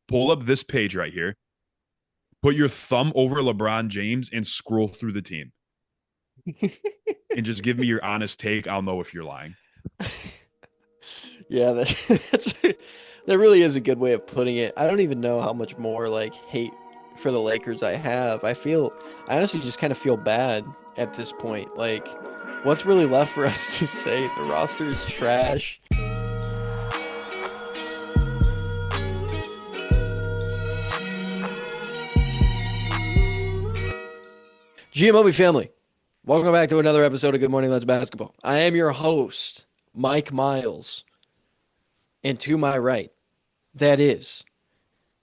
pull up this page right here, put your thumb over LeBron James and scroll through the team and just give me your honest take. I'll know if you're lying. Yeah, that's that really is a good way of putting it. I don't even know how much more like hate for the Lakers I have. I honestly just kind of feel bad at this point. Like, what's really left for us to say? The roster is trash. GMLB family, welcome back to another episode of Good Morning Let's Basketball. I am your host, Mike Miles, and to my right, that is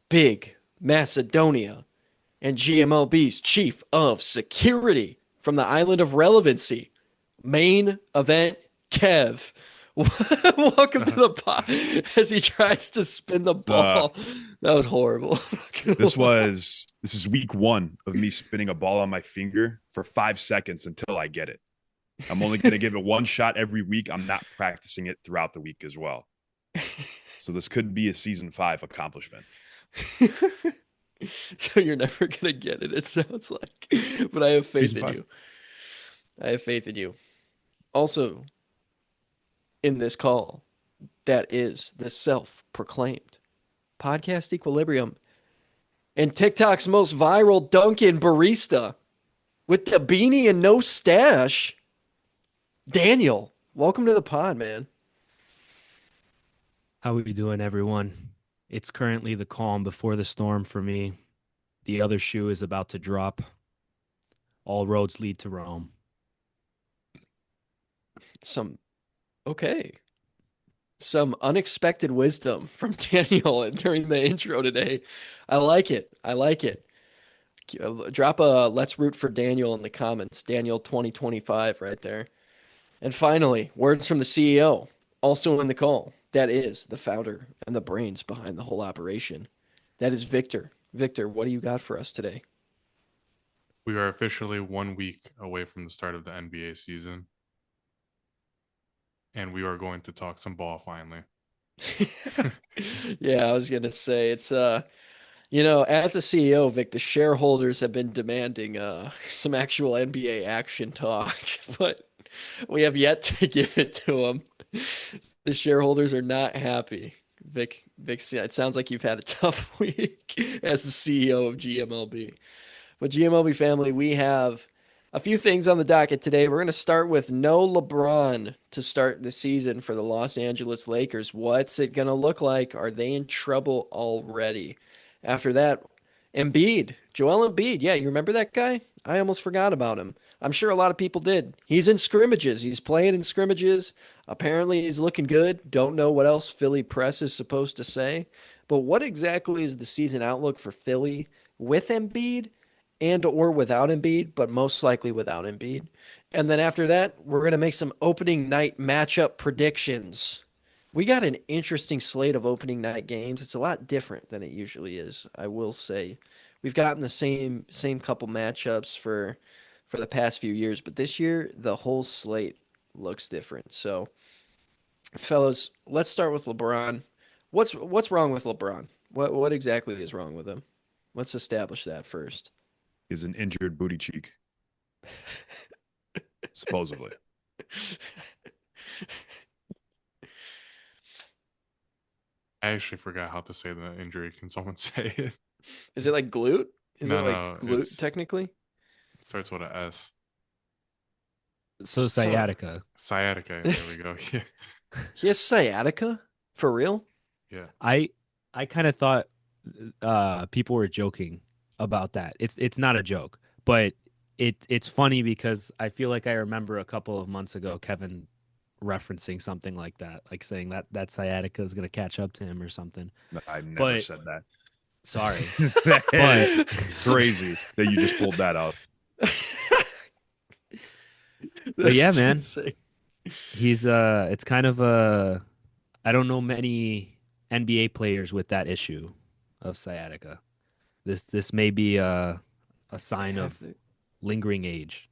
Big Macedonia and GMLB's Chief of Security from the Island of Relevancy, main event Kev. Welcome to the pod as he tries to spin the Uh, ball. That was horrible. this is week one of me spinning a ball on my finger for 5 seconds until I get it. I'm only going to give it one shot every week. I'm not practicing it throughout the week as well. So this could be a season 5 accomplishment. So you're never gonna get it, it sounds like. But I have faith Season in 5. you. I have faith in you. Also, in this call, that is the self-proclaimed podcast equilibrium and TikTok's most viral Dunkin' barista with the beanie and no stash. Daniel, welcome to the pod, man. How are we doing, everyone? It's currently the calm before the storm for me. The other shoe is about to drop. All roads lead to Rome. Some okay. Some unexpected wisdom from Daniel during the intro today. I like it. I like it. Drop a let's root for Daniel in the comments. Daniel 2025 right there. And finally, words from the CEO, also in the call. That is the founder and the brains behind the whole operation. That is Victor. Victor, what do you got for us today? We are officially 1 week away from the start of the NBA season. And we are going to talk some ball finally. Yeah, I was gonna say it's as the CEO, Vic, the shareholders have been demanding some actual NBA action talk, but we have yet to give it to them. The shareholders are not happy. Vic, it sounds like you've had a tough week as the CEO of GMLB. But GMLB family, we have a few things on the docket today. We're going to start with no LeBron to start the season for the Los Angeles Lakers. What's it going to look like? Are they in trouble already? After that, Embiid, Joel Embiid. Yeah, you remember that guy? I almost forgot about him. I'm sure a lot of people did. He's in scrimmages. He's playing in scrimmages. Apparently, he's looking good. Don't know what else Philly press is supposed to say. But what exactly is the season outlook for Philly with Embiid and or without Embiid, but most likely without Embiid? And then after that, we're going to make some opening night matchup predictions. We got an interesting slate of opening night games. It's a lot different than it usually is, I will say. We've gotten the same couple matchups for the past few years, but this year the whole slate looks different. So, fellas, let's start with LeBron. What's wrong with LeBron? What exactly is wrong with him? Let's establish that first. Is an injured booty cheek, supposedly. I actually forgot how to say the injury. Can someone say it? Is it like glute? Is it No, like glute technically? It starts with an S. So sciatica. Sciatica. There we go. Yeah. He has sciatica? For real? Yeah. I kind of thought people were joking about that. It's not a joke, but it's funny because I feel like I remember a couple of months ago Kevin referencing something like that, like saying that sciatica is going to catch up to him or something. I never But said that. sorry, That but is crazy that you just pulled that out. but yeah, That's man, insane. he's it's kind of I don't know many NBA players with that issue of sciatica. This may be a sign of lingering age.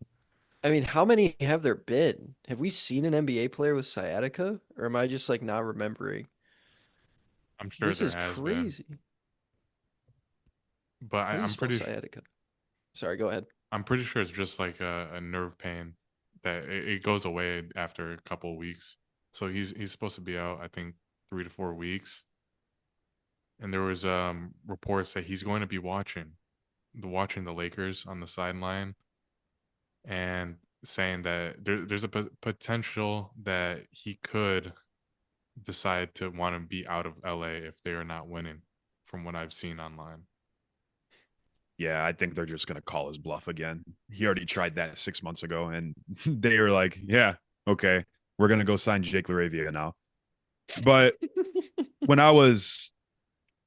I mean, how many have there been? Have we seen an NBA player with sciatica? Or am I just like not remembering? I'm sure This there is has been. crazy. but How do you spell sciatica? Sorry, go ahead. I'm pretty sure it's just like a nerve pain that it goes away after a couple of weeks. So he's supposed to be out, I think, 3 to 4 weeks. And there was reports that he's going to be watching the Lakers on the sideline and saying that there's a potential that he could decide to want to be out of LA if they are not winning, from what I've seen online. Yeah, I think they're just going to call his bluff again. He already tried that 6 months ago, and they were like, yeah, okay, we're going to go sign Jake LaRavia now. But when I was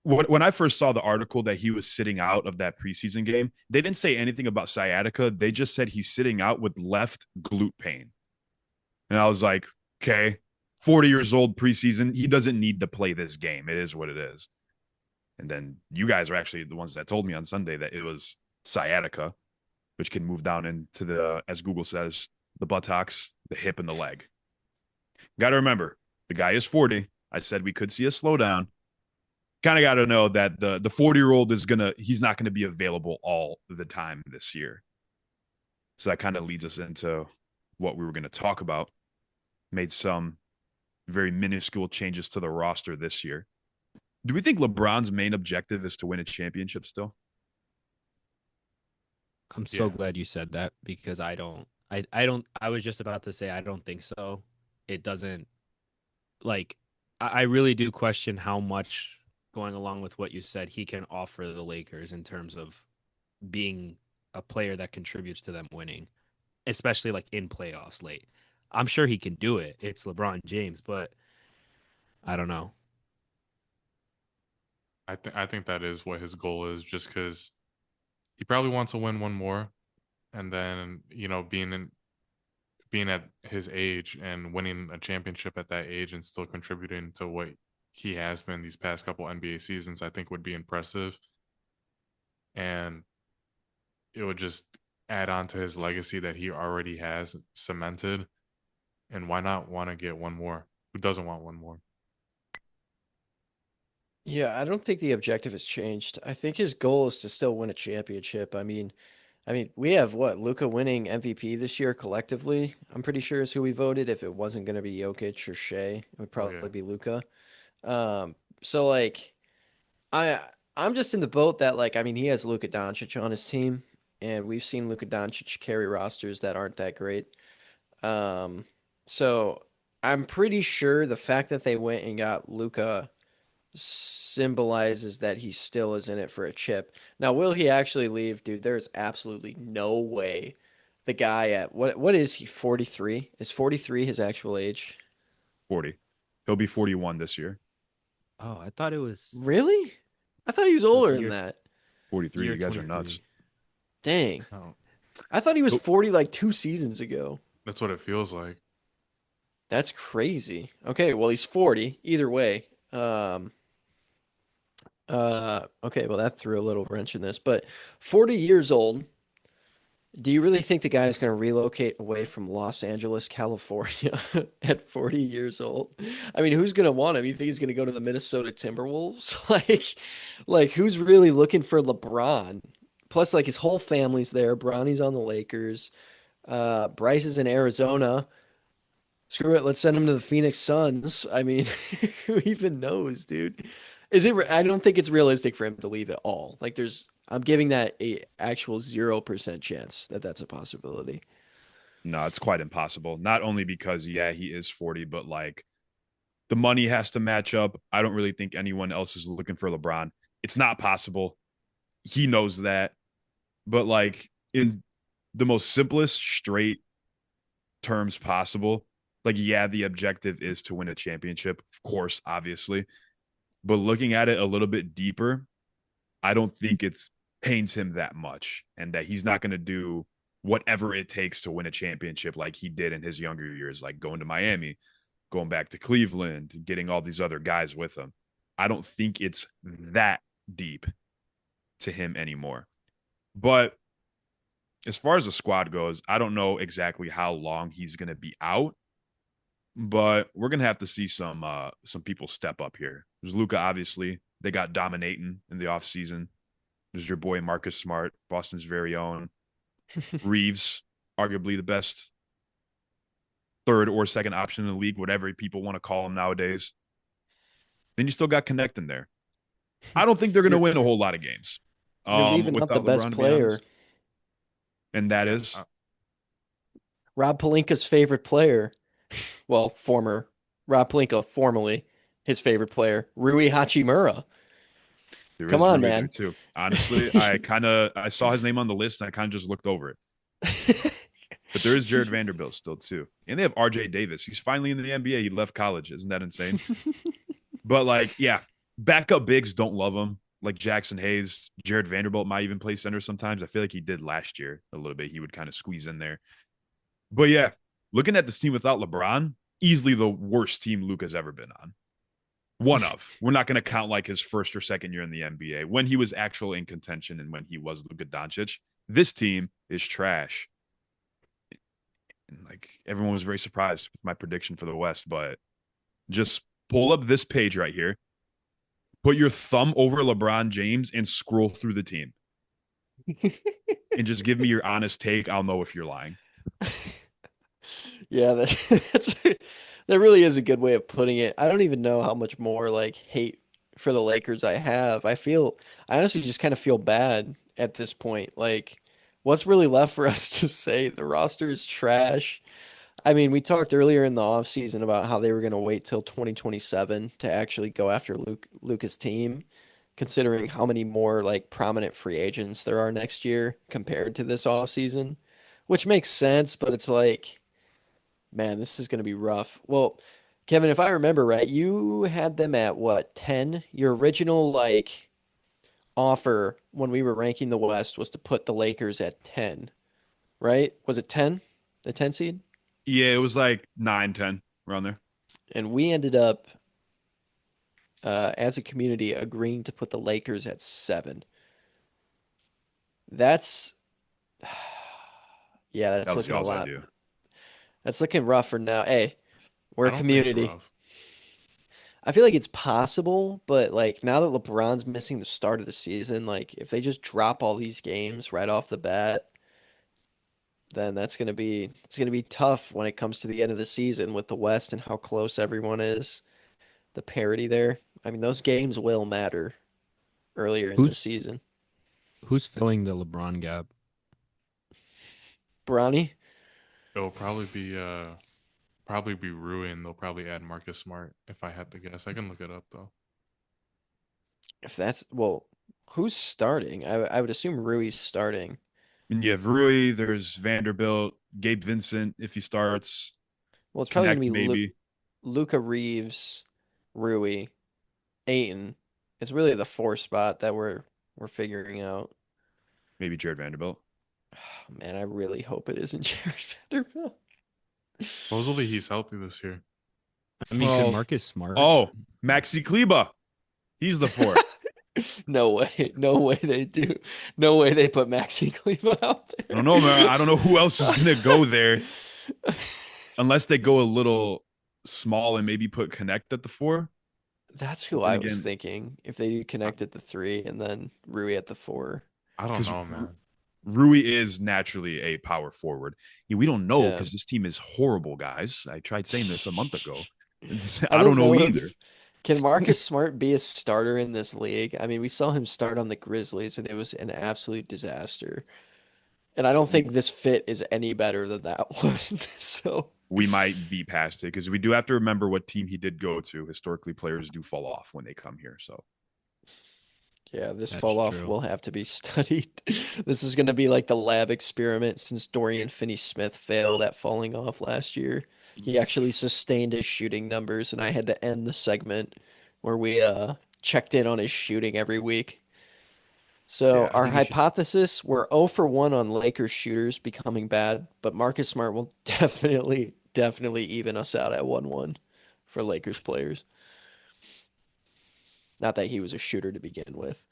when I first saw the article that he was sitting out of that preseason game, they didn't say anything about sciatica. They just said he's sitting out with left glute pain. And I was like, okay, 40 years old preseason. He doesn't need to play this game. It is what it is. And then you guys are actually the ones that told me on Sunday that it was sciatica, which can move down into the, as Google says, the buttocks, the hip, and the leg. Got to remember, the guy is 40. I said we could see a slowdown. Kind of got to know that the 40-year-old he's not gonna be available all the time this year. So that kind of leads us into what we were going to talk about. Made some very minuscule changes to the roster this year. Do we think LeBron's main objective is to win a championship still? I'm so Yeah. glad you said that because I don't. I was just about to say I don't think so. It doesn't like. I really do question how much, going along with what you said, he can offer the Lakers in terms of being a player that contributes to them winning, especially like in playoffs late. I'm sure he can do it. It's LeBron James, but I don't know. I think that is what his goal is, just because he probably wants to win one more, and then being at his age and winning a championship at that age and still contributing to what he has been these past couple NBA seasons, I think would be impressive, and it would just add on to his legacy that he already has cemented. And why not want to get one more? Who doesn't want one more? Yeah, I don't think the objective has changed. I think his goal is to still win a championship. We have what, Luca winning MVP this year collectively. I'm pretty sure is who we voted. If it wasn't going to be Jokic or Shea, it would Oh yeah. probably be Luca. So like, I I'm just in the boat that like, he has Luka Doncic on his team, and we've seen Luka Doncic carry rosters that aren't that great. Um, so I'm pretty sure the fact that they went and got Luka symbolizes that he still is in it for a chip. Now, will he actually leave? Dude, there's absolutely no way the guy at what is he, 43? Is 43 his actual age? 40. He'll be 41 this year. Oh, I thought it was Really? I thought he was like older than year that. 43. year You guys are nuts. 23. Dang. Oh, I thought he was Oh, 40 like 2 seasons ago. that's what it feels like. That's crazy. Okay, well he's 40 either way. Okay, well that threw a little wrench in this, but 40 years old. Do you really think the guy is going to relocate away from Los Angeles, California at 40 years old? I mean, who's going to want him? You think he's going to go to the Minnesota Timberwolves? Like who's really looking for LeBron? Plus, like his whole family's there. Bronny's on the Lakers. Bryce is in Arizona. Screw it, let's send him to the Phoenix Suns. I mean, who even knows, dude? I don't think it's realistic for him to leave at all. Like, I'm giving that a actual 0% chance that that's a possibility. no, it's quite impossible. Not only because, yeah, he is 40, but like the money has to match up. I don't really think anyone else is looking for LeBron. It's not possible. He knows that. But like in the most simplest, straight terms possible, like, yeah, the objective is to win a championship, of course, obviously. But looking at it a little bit deeper, I don't think it's pains him that much and that he's not going to do whatever it takes to win a championship like he did in his younger years, like going to Miami, going back to Cleveland, getting all these other guys with him. I don't think it's that deep to him anymore. But as far as the squad goes, I don't know exactly how long he's going to be out, but we're going to have to see some people step up here. There's Luca, obviously. They got dominating in the offseason. There's your boy Marcus Smart, Boston's very own. Reeves, arguably the best third or second option in the league, whatever people want to call him nowadays. Then you still got Connect in there. I don't think they're going to You're win a whole lot of games you're leaving out the without best LeBron, to be player, honest. And that Yeah, is, Rob Pelinka's favorite player. Well, former Rob Pelinka, formerly his favorite player, Rui Hachimura. there Come is on, Rui there man. too. Honestly, I saw his name on the list and I kind of just looked over it. But there is Jared He's- Vanderbilt still too. And they have RJ Davis. He's finally in the NBA. He left college. Isn't that insane? But like, yeah, backup bigs don't love him. Like Jackson Hayes, Jared Vanderbilt might even play center sometimes. I feel like he did last year a little bit. He would kind of squeeze in there. But yeah, looking at this team without LeBron, easily the worst team Luke has ever been on. One of. We're not going to count like his first or second year in the NBA when he was actually in contention and when he was Luka Doncic. This team is trash. And like everyone was very surprised with my prediction for the West, but just pull up this page right here, put your thumb over LeBron James and scroll through the team and just give me your honest take. I'll know if you're lying. Yeah, that's that really is a good way of putting it. I don't even know how much more like hate for the Lakers I have. I honestly just kind of feel bad at this point. Like, what's really left for us to say? The roster is trash. I mean, we talked earlier in the offseason about how they were going to wait till 2027 to actually go after Luca's team, considering how many more like prominent free agents there are next year compared to this offseason, which makes sense, but it's like, man, this is going to be rough. Well, Kevin, if I remember right, you had them at what, 10? Your original like offer when we were ranking the West was to put the Lakers at 10, right? Was it 10? The 10 seed? Yeah, it was like 9, 10 around there. And we ended up as a community agreeing to put the Lakers at 7. That's yeah, that's That was looking a y'all's lot. idea. That's looking rough for now. Hey, we're I a don't think it's community. rough. I feel like it's possible, but like now that LeBron's missing the start of the season, like if they just drop all these games right off the bat, then it's gonna be tough when it comes to the end of the season with the West and how close everyone is. The parity there. I mean, those games will matter earlier in the Who's season. who's filling the LeBron gap? Bronny, It'll probably be ruined. They'll probably add Marcus Smart if I had to guess. I can look it up though. if that's well, who's starting? I would assume Rui's starting. And you have Rui, there's Vanderbilt, Gabe Vincent if he starts, Well, it's probably gonna Connect be maybe, Luca Reeves, Rui, Aiton. It's really the 4 spot that we're figuring out. maybe Jared Vanderbilt. Oh, man, I really hope it isn't Jared Vanderbilt. Supposedly he's healthy this year. I mean, could Oh, Marcus Smart? oh, Maxi Kleba. He's the 4. No way. No way they do. No way they put Maxi Kleba out I don't there. know, man. I don't know who else is gonna go there unless they go a little small and maybe put Connect at the 4. That's But who then I was again, thinking. If they do Connect at the 3 and then Rui at the 4. I don't because know, man. Rui is naturally a power forward. Yeah, we don't know Yeah. because this team is horrible, guys. I tried saying this a month ago. I I don't don't know know either. if can Marcus Smart be a starter in this league? I mean, we saw him start on the Grizzlies and it was an absolute disaster. And I don't think this fit is any better than that one. So, We might be past it because we do have to remember what team he did go to. Historically, players do fall off when they come here. So yeah, this That's fall off true. will have to be studied. This is going to be like the lab experiment since Dorian Finney-Smith failed at falling off last year. He actually sustained his shooting numbers, and I had to end the segment where we checked in on his shooting every week. So yeah, I our think he should. hypothesis, we're 0 for 1 on Lakers shooters becoming bad, but Marcus Smart will definitely even us out at 1-1 for Lakers players. Not that he was a shooter to begin with.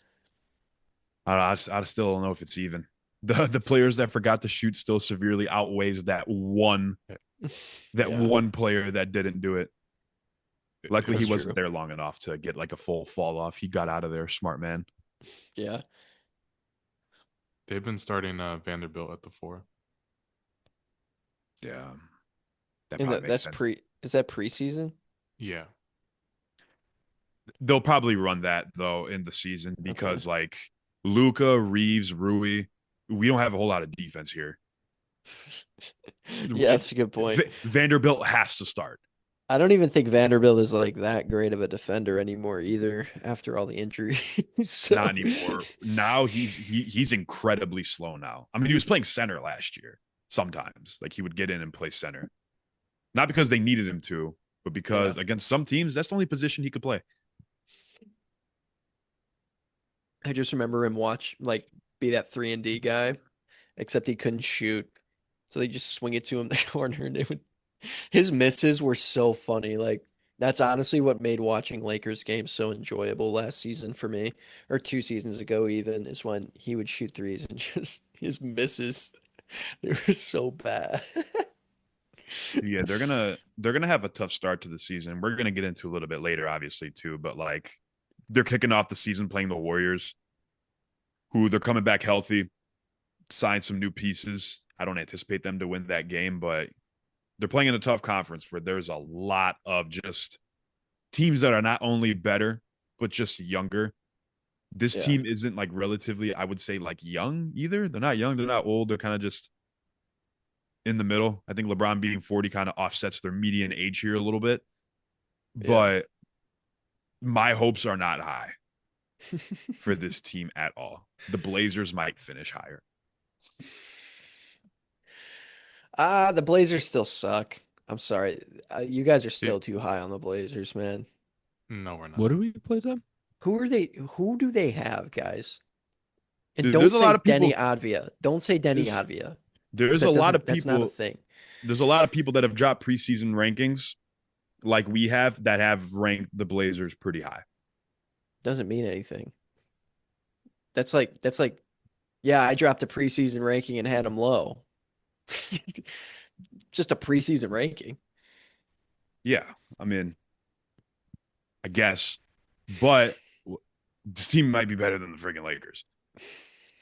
I still don't know if it's even. The players that forgot to shoot still severely outweighs that Yeah, one player that didn't do it. Luckily, he that's wasn't true. there long enough to get like a full fall off. He got out of there, smart man. Yeah. They've been starting Vanderbilt at the 4. Yeah, that And probably makes that's sense. is that preseason? Yeah. They'll probably run that though in the season Okay. because like Luca, Reeves, Rui, we don't have a whole lot of defense here. Yeah, that's a good point. Vanderbilt has to start. I don't even think Vanderbilt is like that great of a defender anymore either after all the injuries. So Not anymore. Now he's incredibly slow now. I mean, he was playing center last year. Sometimes, like he would get in and play center, not because they needed him to, but yeah, because against some teams, that's the only position he could play. I just remember him be that 3-and-D guy, except he couldn't shoot. So they just swing it to him the corner and his misses were so funny. Like that's honestly what made watching Lakers games so enjoyable last season for me, or 2 seasons ago even, is when he would shoot threes and just his misses, they were so bad. Yeah, they're gonna have a tough start to the season. We're gonna get into a little bit later, obviously, too. But like, they're kicking off the season playing the Warriors, who they're coming back healthy, signed some new pieces. I don't anticipate them to win that game, but they're playing in a tough conference where there's a lot of just teams that are not only better but just younger. This Yeah. team isn't like relatively, I would say, like young either. They're not young, they're not old. They're kind of just in the middle. I think LeBron being 40 kind of offsets their median age here a little bit, Yeah. but my hopes are not high for this team at all. The Blazers might finish higher. The Blazers still suck. I'm sorry. You guys are still It, too high on the Blazers, man. no, we're What not. do we play them? Who are they? Who do they have, guys? And Dude, don't there's a say lot of Denny people. Advia. Don't say Denny There's Advia because there's a lot of that's not a people. thing. There's a lot of people that have dropped preseason rankings like we have that have ranked the Blazers pretty high. Doesn't mean anything. That's like yeah, I dropped a preseason ranking and had them low. Just a preseason ranking. Yeah, I mean, I guess, but this team might be better than the freaking Lakers.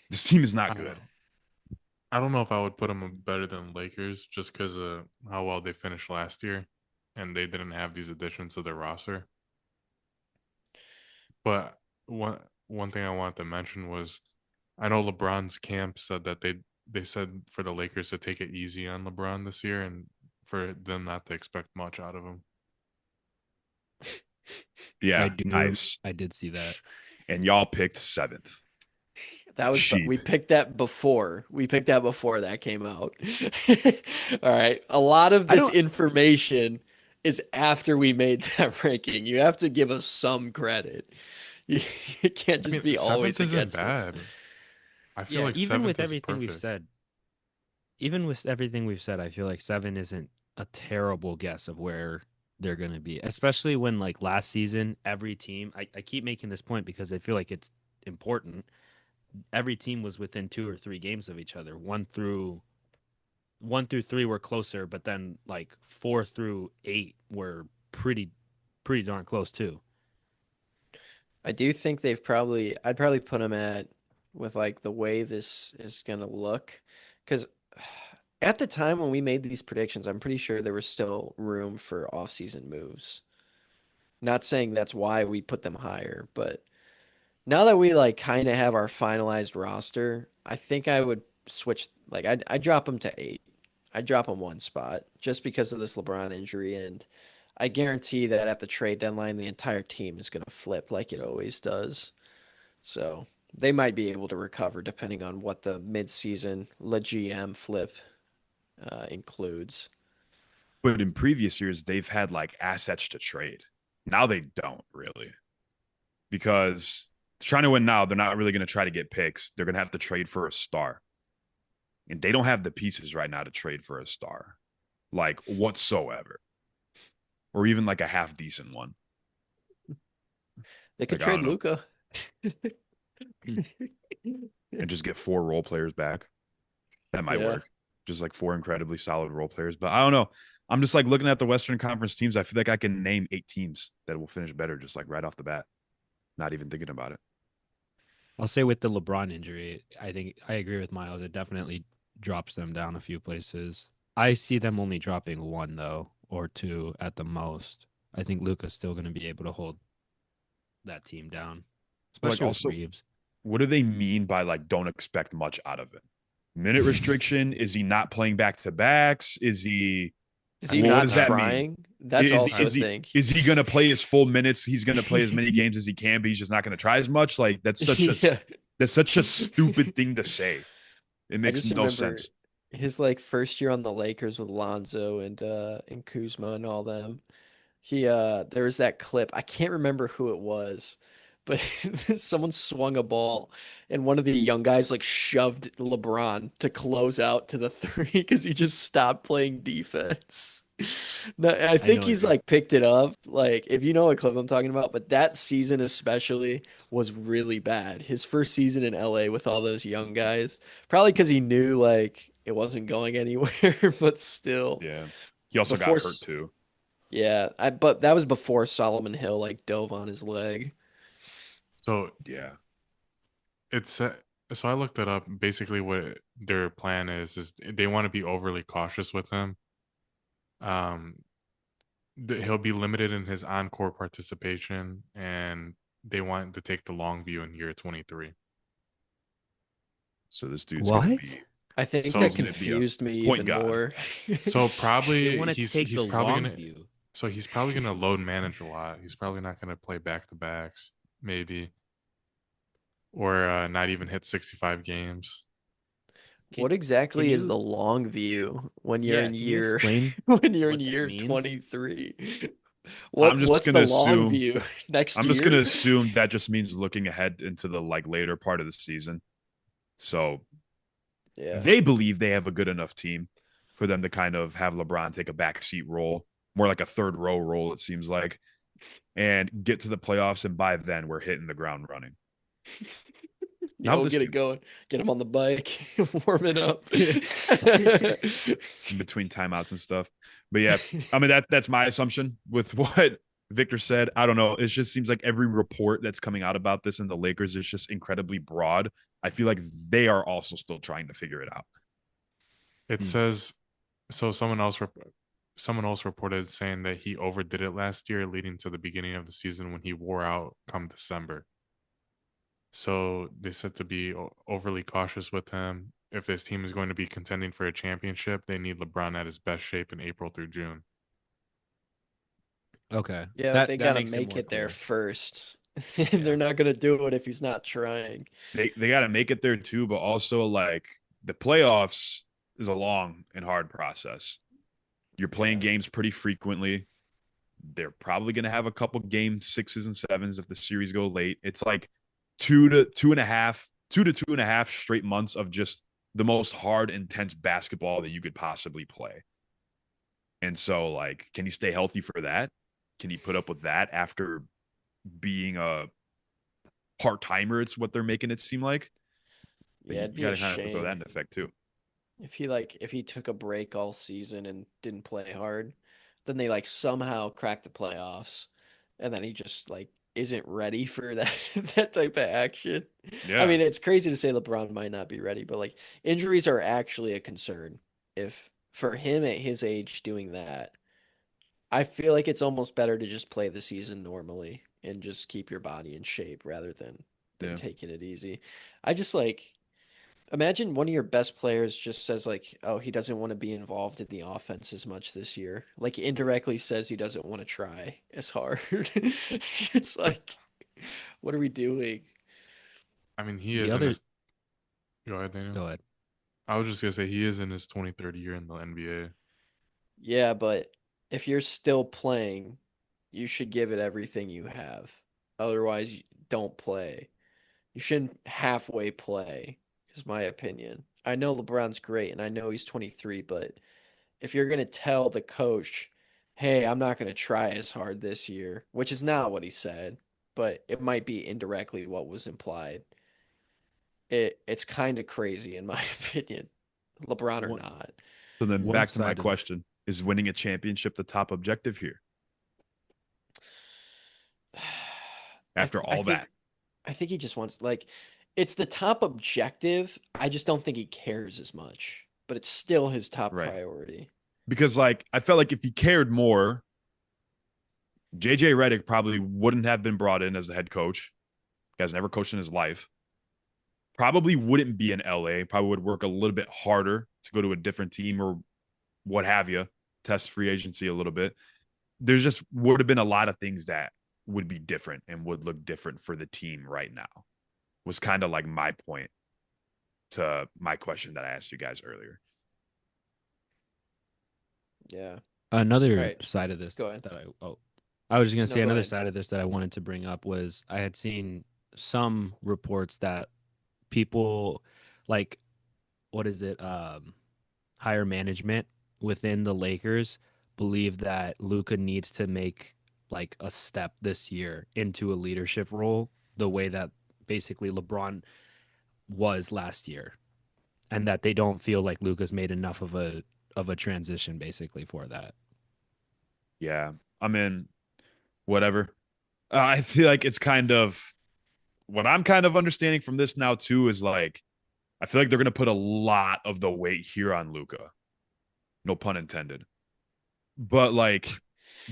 This team is I not don't good. know. I don't know if I would put them better than Lakers just because of how well they finished last year, and they didn't have these additions to their roster. But one thing I wanted to mention was I know LeBron's camp said that they said for the Lakers to take it easy on LeBron this year and for them not to expect much out of him. I Yeah, do. nice. I did see that. And y'all picked seventh. That was Sheep. we picked that before. We picked that before that came out. All right. A lot of I this don't. information is after we made that ranking. You have to give us some credit. You, you can't I just mean, be always seventh isn't against us. bad. I feel Yeah, like seventh is perfect. even with everything we've said, I feel like 7 isn't a terrible guess of where they're going to be, especially when like last season, every team. I keep making this point because I feel like it's important. Every team was within 2 or 3 games of each other. One through three were closer, but then like 4 through 8 were pretty darn close too. I do think I'd probably put them at with like the way this is gonna look, because at the time when we made these predictions, I'm pretty sure there was still room for off-season moves. Not saying that's why we put them higher, but now that we like kind of have our finalized roster, I think I would switch. Like I'd drop them to 8. I'd drop them one spot just because of this LeBron injury, and I guarantee that at the trade deadline, the entire team is going to flip like it always does. So they might be able to recover depending on what the mid-season Le GM flip includes. But in previous years, they've had like assets to trade. Now they don't really because trying to win now, they're not really going to try to get picks. They're going to have to trade for a star. And they don't have the pieces right now to trade for a star, like whatsoever, or even like a half decent one. They could Like, I trade don't know, Luca. and just get 4 role players back. That might Yeah. work. Just like 4 incredibly solid role players. But I don't know. I'm just like looking at the Western Conference teams. I feel like I can name 8 teams that will finish better just like right off the bat, not even thinking about it. I'll say with the LeBron injury, I think I agree with Miles. It definitely drops them down a few places. I see them only dropping one though, or two at the most. I think Luka's still going to be able to hold that team down, But like especially with also, Reeves. what do they mean by like don't expect much out of him? Minute restriction? Is he not playing back to backs? Is he Is he what not does that mean? trying? That's also a Is he thing. is he gonna play his full minutes? He's gonna play as many games as he can, but he's just not gonna try as much. Like Yeah. that's such a stupid thing to say. It I makes just no remember sense. his like first year on the Lakers with Lonzo and Kuzma and all them. There was that clip. I can't remember who it was, but someone swung a ball and one of the young guys like shoved LeBron to close out to the three because he just stopped playing defense. No, I I think know he's it. like picked it up. Like if you know what clip I'm talking about, but that season especially was really bad. His first season in LA with all those young guys, probably because he knew like it wasn't going anywhere, but still. Yeah. He also got Before hurt too. yeah, but that was before Solomon Hill like dove on his leg. So Yeah. it's so I looked it up. Basically, what their plan is they want to be overly cautious with him. Um, he'll be limited in his encore participation, and they want to take the long view in year 23. So this dude's gonna What? be I think So that he's gonna be a confused me point even guard. more. so They probably want to take he's the probably long gonna view. he's probably gonna load manage a lot. He's probably not gonna play back to backs, maybe, or not even hit 65 games. Can What can exactly is you the long view when you're yeah, in can you year explain when you're in what that year means? 23? I'm just What's gonna the long assume view next I'm just gonna year? assume that just means looking ahead into the like later part of the season. So Yeah. they believe they have a good enough team for them to kind of have LeBron take a backseat role, more like a third row role, it seems like, and get to the playoffs. And by then, we're hitting the ground running. Yeah, Not we'll this get it dude going. Get him on the bike, warm it up. in between timeouts and stuff. But yeah, I mean that's my assumption with what Victor said. I don't know. It just seems like every report that's coming out about this in the Lakers is just incredibly broad. I feel like they are also still trying to figure it out. It Hmm. says so. Someone else reported saying that he overdid it last year, leading to the beginning of the season when he wore out come December. So they said to be overly cautious with him. If this team is going to be contending for a championship, they need LeBron at his best shape in April through June. Okay. Yeah, but That they that gotta makes it make more it there clear. first. They're Yeah. not gonna do it if he's not trying. They got to make it there too, but also like the playoffs is a long and hard process. You're playing Yeah. games pretty frequently. They're probably going to have a couple game sixes and sevens if the series go late. It's like 2 to 2.5 straight months of just the most hard, intense basketball that you could possibly play. And so, like, can he stay healthy for that? Can he put up with that after being a part timer? It's what they're making it seem like. Like, Yeah, it'd you be got a to kind of have to throw that shame in effect too. if he took a break all season and didn't play hard, then they like somehow crack the playoffs, and then he just like isn't ready for that that type of action. I Yeah. mean, it's crazy to say LeBron might not be ready, but like injuries are actually a concern. If for him at his age doing that, I feel like it's almost better to just play the season normally and just keep your body in shape rather than Yeah. taking it easy. I just like imagine one of your best players just says like, "Oh, he doesn't want to be involved in the offense as much this year." Like indirectly says he doesn't want to try as hard. It's like, what are we doing? I mean, he The is in other his. Go ahead, Daniel. go ahead. I was just gonna say he is in his 23rd year in the NBA. Yeah, but if you're still playing, you should give it everything you have. Otherwise, don't play. You shouldn't halfway play, is my opinion. I know LeBron's great and I know he's 23, but if you're going to tell the coach, hey, I'm not going to try as hard this year, which is not what he said, but it might be indirectly what was implied. It's kind of crazy in my opinion, LeBron or One not. So then one back to my side of the question: is winning a championship the top objective here? I After I all think that, I think he just wants like it's the top objective. I just don't think he cares as much, but it's still his top Right. priority. Because like I felt like if he cared more, JJ Redick probably wouldn't have been brought in as the head coach. He has never coached in his life. Probably wouldn't be in LA. Probably would work a little bit harder to go to a different team or what have you, test free agency a little bit. There's just would have been a lot of things that would be different and would look different for the team right now. Was kind of like my point to my question that I asked you guys earlier. Yeah. Another Right. side of this Go ahead. that I was just gonna No, say go another ahead. side of this that I wanted to bring up was I had seen some reports that people like what is it higher management within the Lakers believe that Luka needs to make like a step this year into a leadership role the way that basically LeBron was last year, and that they don't feel like Luka's made enough of a transition basically for that. Yeah. I mean, whatever. I feel like it's kind of what I'm kind of understanding from this now too is like I feel like they're going to put a lot of the weight here on Luka. No pun intended. But like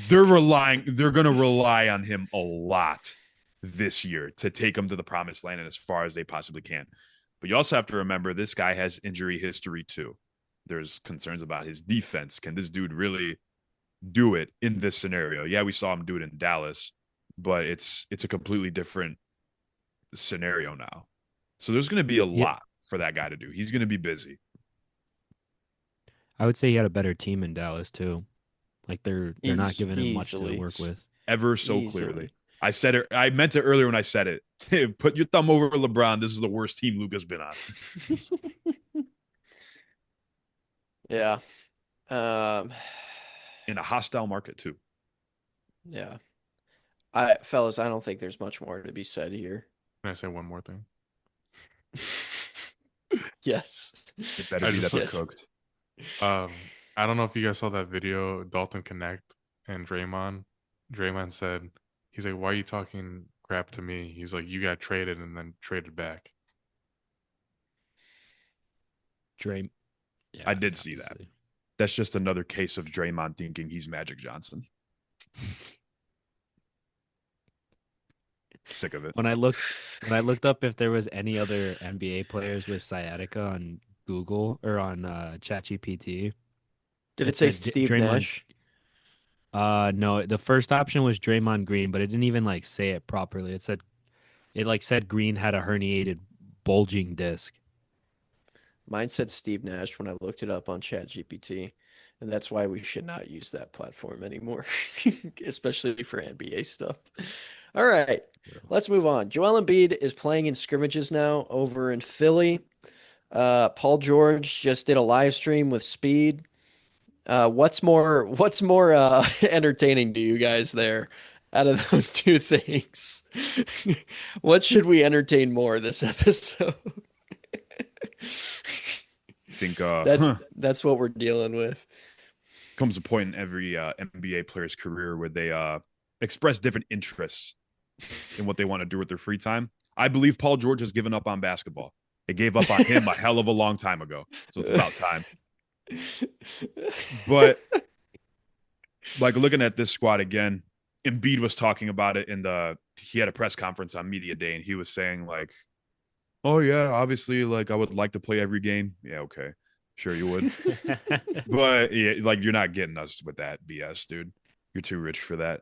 they're going to rely on him a lot this year to take him to the promised land and as far as they possibly can. But you also have to remember this guy has injury history too. There's concerns about his defense. Can this dude really do it in this scenario? Yeah, we saw him do it in Dallas, but it's a completely different scenario now. So there's going to be a Yeah, lot for that guy to do. He's going to be busy. I would say he had a better team in Dallas too. Like they're not giving him much to Easily. work with. Ever so clearly. Easily. I said it. I meant it earlier when I said it. Put your thumb over LeBron. This is the worst team Luka's been on Yeah. Um, in a hostile market too. yeah. Fellas, I don't think there's much more to be said here. Can I say one more thing? Yes. It better I be that just they're Yes. cooked. I don't know if you guys saw that video, Dalton Connect and Draymond. Draymond said, he's like, why are you talking crap to me? He's like, you got traded and then traded back. Dray, yeah, I did see that. obviously. That's just another case of Draymond thinking he's Magic Johnson. Sick of it. When I looked up if there was any other NBA players with sciatica on Google or on ChatGPT, Did it say said Steve Draymond. Nash? No, the first option was Draymond Green, but it didn't even like say it properly. It said Green had a herniated bulging disc. Mine said Steve Nash when I looked it up on ChatGPT, and that's why we should not use that platform anymore, especially for NBA stuff. All right, let's move on. Joel Embiid is playing in scrimmages now over in Philly. Paul George just did a live stream with Speed. What's more entertaining to you guys there out of those two things? What should we entertain more this episode? I think That's what we're dealing with. comes a point in every NBA player's career where they express different interests in what they want to do with their free time. I believe Paul George has given up on basketball. It gave up on him a hell of a long time ago. So it's about time. But like looking at this squad again, Embiid was talking about it he had a press conference on media day and he was saying like, oh yeah, obviously like I would like to play every game. Yeah, okay. Sure you would. But yeah, like you're not getting us with that BS, dude. You're too rich for that.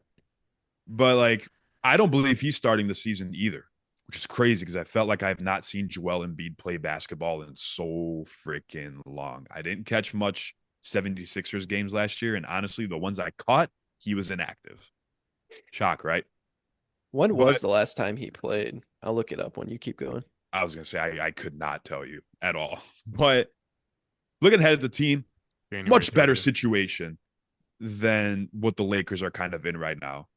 But like I don't believe he's starting the season either, which is crazy because I felt like I have not seen Joel Embiid play basketball in so freaking long. I didn't catch much 76ers games last year, and honestly, the ones I caught, he was inactive. Shock, right? When But was the last time he played? I'll look it up when you keep going. I was gonna say I could not tell you at all. But looking ahead at the team, January much better 30th. situation than what the Lakers are kind of in right now.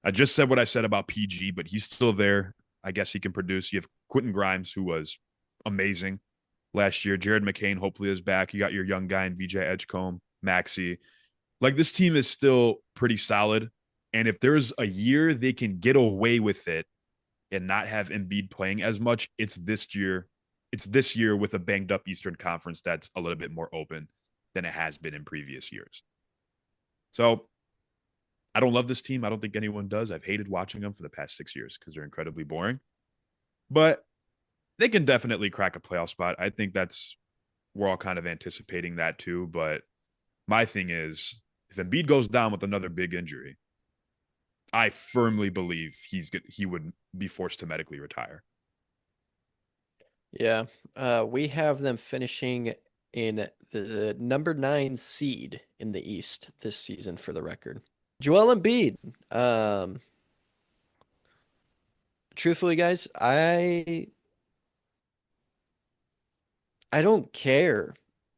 I just said what I said about PG, but he's still there. I guess he can produce. You have Quentin Grimes, who was amazing last year. Jared McCain hopefully is back. You got your young guy in VJ Edgecombe, Maxi. Like this team is still pretty solid. And if there's a year they can get away with it and not have Embiid playing as much, it's this year. It's this year with a banged up Eastern Conference that's a little bit more open than it has been in previous years. So I don't love this team. I don't think anyone does. I've hated watching them for the past 6 years because they're incredibly boring. But they can definitely crack a playoff spot. I think we're all kind of anticipating that too. But my thing is, if Embiid goes down with another big injury, I firmly believe he would be forced to medically retire. Yeah. We have them finishing in the number 9 seed in the East this season for the record. Joel Embiid. Truthfully, guys, I don't care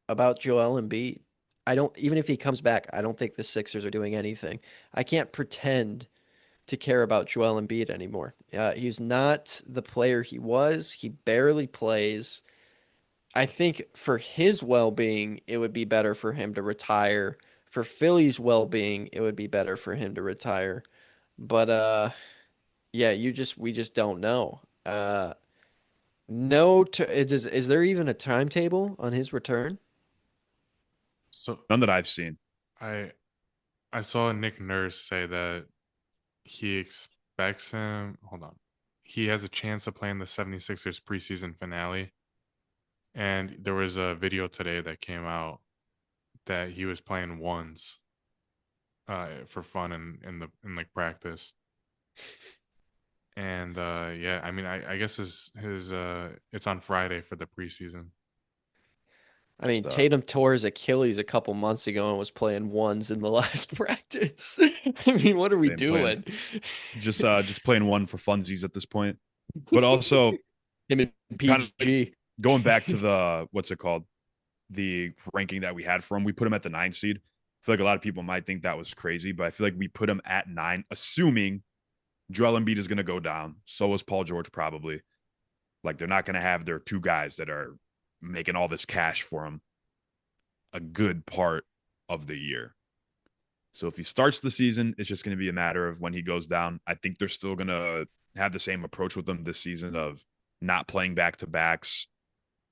about Joel Embiid. I don't, even if he comes back, I don't think the Sixers are doing anything. I can't pretend to care about Joel Embiid anymore. He's not the player he was. He barely plays. I think for his well-being, it would be better for him to retire. For Philly's well-being, it would be better for him to retire. But yeah, we just don't know. No, is there even a timetable on his return? So None that I've seen. I I saw Nick Nurse say that he expects him. Hold on. He has a chance of playing the 76ers preseason finale. And there was a video today that came out that he was playing ones for fun in like practice. And yeah, I mean I guess his it's on Friday for the preseason. I mean, Just Tatum tore his Achilles a couple months ago and was playing ones in the last practice. I mean, what are we same playing, doing? just playing one for funsies at this point. But also Him and kind of like PG. going back to the what's it called? The ranking that we had for him. We put him at the 9 seed. I feel like a lot of people might think that was crazy, but I feel like we put him at 9, assuming Joel Embiid is going to go down. So is Paul George probably. Like they're not going to have their two guys that are making all this cash for him a good part of the year. So if he starts the season, it's just going to be a matter of when he goes down. I think they're still going to have the same approach with him this season of not playing back to backs.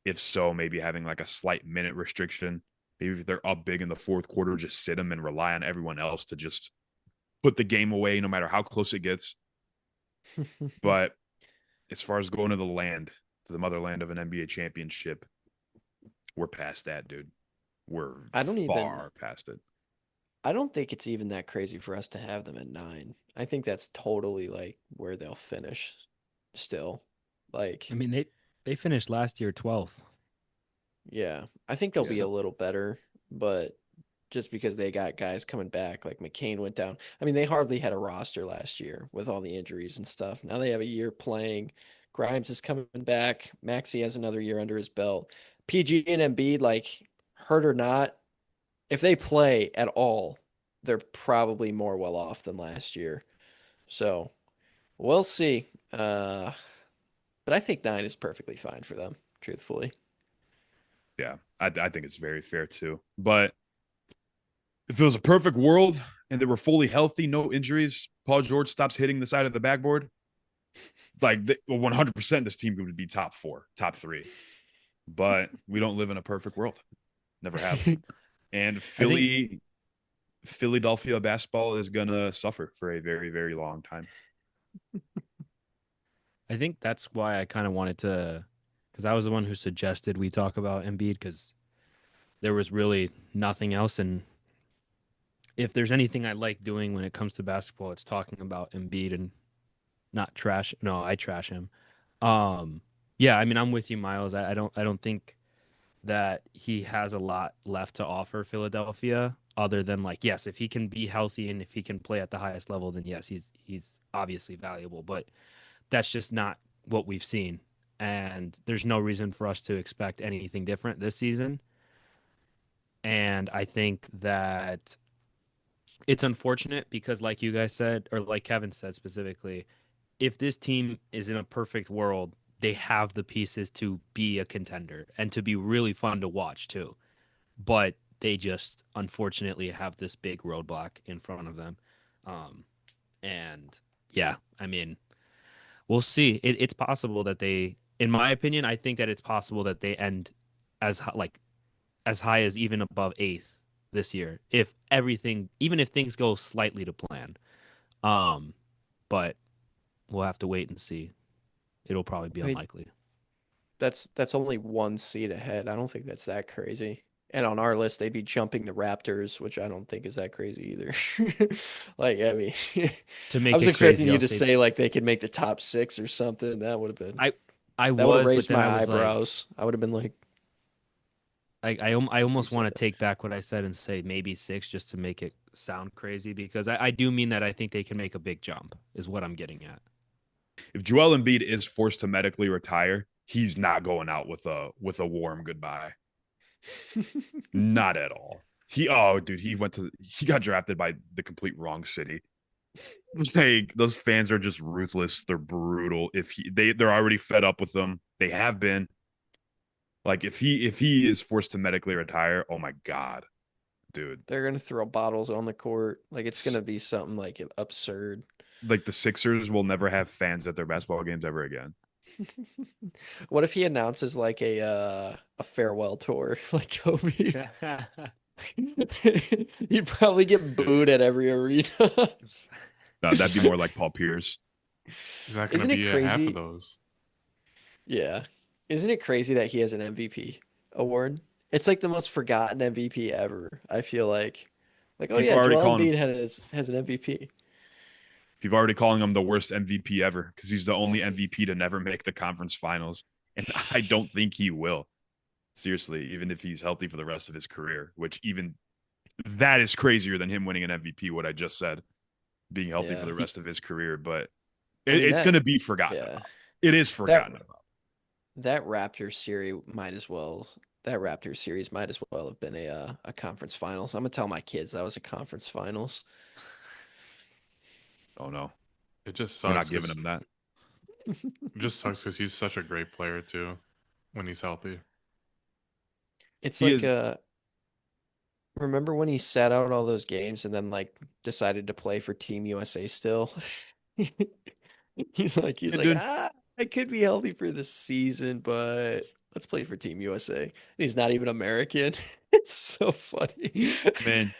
If so, maybe having like a slight minute restriction. Maybe if they're up big in the fourth quarter, just sit them and rely on everyone else to just put the game away no matter how close it gets. But as far as going to the motherland of an NBA championship, we're past that, dude. We're I don't even far past it. I don't think it's even that crazy for us to have them at 9. I think that's totally like where they'll finish still. Like, I mean, they finished last year 12th. yeah, I think they'll be Yeah. a little better, but just because they got guys coming back, like McCain went down. I mean, they hardly had a roster last year with all the injuries and stuff. Now they have a year playing. Grimes is coming back. Maxey has another year under his belt. PG and Embiid, like hurt or not, if they play at all, they're probably more well off than last year. So we'll see. But I think 9 is perfectly fine for them, truthfully. Yeah, I think it's very fair too. But if it was a perfect world and they were fully healthy, no injuries, Paul George stops hitting the side of the backboard, like 100% this team would be top 4, top 3. But we don't live in a perfect world. Never have. And I think Philadelphia basketball is going to suffer for a very, very long time. I think that's why I kind of wanted to, because I was the one who suggested we talk about Embiid because there was really nothing else. And if there's anything I like doing when it comes to basketball, it's talking about Embiid and not trash. No, I trash him. Yeah, I mean, I'm with you, Miles. I don't think that he has a lot left to offer Philadelphia other than like, yes, if he can be healthy and if he can play at the highest level, then yes, he's obviously valuable. But that's just not what we've seen. And there's no reason for us to expect anything different this season. And I think that it's unfortunate because, like you guys said, or like Kevin said specifically, if this team is in a perfect world, they have the pieces to be a contender and to be really fun to watch too. But they just unfortunately have this big roadblock in front of them. And yeah, I mean, We'll see. It's possible that they, in my opinion, I think that it's possible that they end like as high as even above eighth this year if everything, even if things go slightly to plan. Um, but we'll have to wait and see. It'll probably be I mean, unlikely. that's only one seed ahead. I don't think that's that crazy. And on our list, they'd be jumping the Raptors, which I don't think is that crazy either. Like, I mean, To I make was it expecting crazy, you I'll to say say like they could make the top six or something. That would have been I I that would have was, but raised then my I was like, eyebrows. I would have been like, I you almost said want to that. take back what I said and say maybe six just to make it sound crazy because I do mean that I think they can make a big jump, is what I'm getting at. If Joel Embiid is forced to medically retire, he's not going out with a warm goodbye. Not at all. Dude, he got drafted by the complete wrong city. Like those fans are just ruthless. They're brutal. They're already fed up with them. They have been. Like if he is forced to medically retire, oh my God, dude. They're gonna throw bottles on the court. Like it's gonna be something like absurd. Like the Sixers will never have fans at their basketball games ever again. What if he announces like a farewell tour like Kobe? He'd probably get booed at every arena. No, that'd be more like Paul Pierce. He's not going to Isn't it be at half of crazy? those. Yeah. Isn't it crazy that he has an MVP award? It's like the most forgotten MVP ever. I feel like. Like, oh People yeah, are already Joel calling him Embiid has an MVP. People are already calling him the worst MVP ever because he's the only MVP to never make the conference finals. And I don't think he will. Seriously, even if he's healthy for the rest of his career, which even that is crazier than him winning an MVP, what I just said, being healthy for Yeah. the rest of his career. But I mean it's going that to be forgotten yeah. about. It is That forgotten about. that Raptors series might as well have been a conference finals. I'm gonna tell my kids that was a conference finals. Oh, no. It just We're sucks not giving because him that. he's such a great player too when he's healthy. It's He like is. remember when he sat out all those games and then like decided to play for Team USA still? He's Yeah, like, dude, ah, I could be healthy for the season, but let's play for Team USA. And he's not even American. It's so funny. man,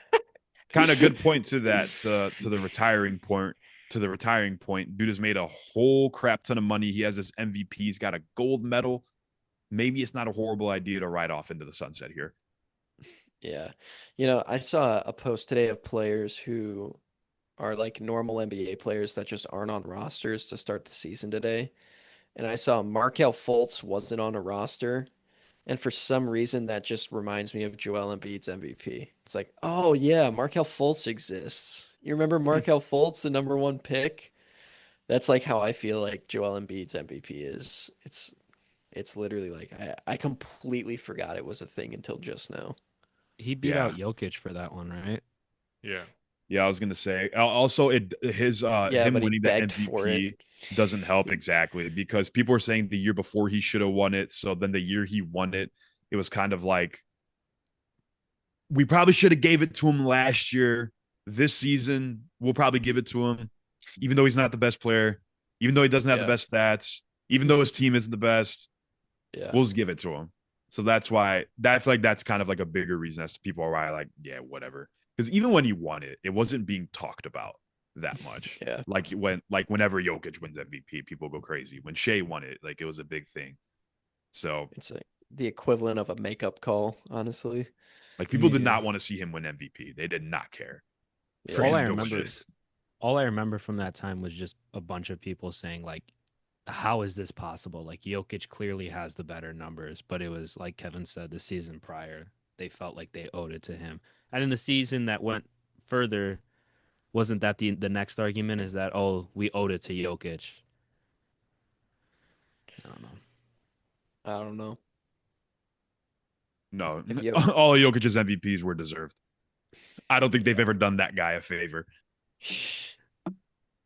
kind of good point to that. To the retiring point. To the retiring point, dude has made a whole crap ton of money. He has his MVP. He's got a gold medal. Maybe it's not a horrible idea to ride off into the sunset here. Yeah. I saw a post today of players who are like normal NBA players that just aren't on rosters to start the season today. And I saw Markel Fultz wasn't on a roster. And for some reason, that just reminds me of Joel Embiid's MVP. It's like, oh yeah, Markel Fultz exists. You remember Markel Fultz, the number one pick? That's like how I feel like Joel Embiid's MVP is. It's literally like I completely forgot it was a thing until just now. He beat out Yeah, Jokic for that one, right? Yeah. yeah. I was gonna say. Also, it his Yeah, him but he winning the begged for it. MVP doesn't help exactly because people are saying the year before he should have won it. So then the year he won it, it was kind of like we probably should have gave it to him last year. This season, we'll probably give it to him, even though he's not the best player, even though he doesn't have the Yeah. best stats, even though his team isn't the best. Yeah. We'll just give it to him. So that's why I feel like that's kind of like a bigger reason as to people are why like, yeah, whatever. Because even when he won it, it wasn't being talked about that much. Yeah. Whenever Jokic wins MVP, people go crazy. When Shea won it, like it was a big thing. So It's like the equivalent of a makeup call, honestly. like people did Yeah. not want to see him win MVP. They did not care for Yeah. All I him to win remember, it. all I remember from that time was just a bunch of people saying like, "How is this possible?" Like Jokic clearly has the better numbers, but it was like Kevin said, the season prior, they felt like they owed it to him. And in the season that went further, wasn't that the next argument? Is that oh, we owed it to Jokic? I don't know. I don't know. No, If you all of Jokic's MVPs were deserved. I don't think they've ever done that guy a favor.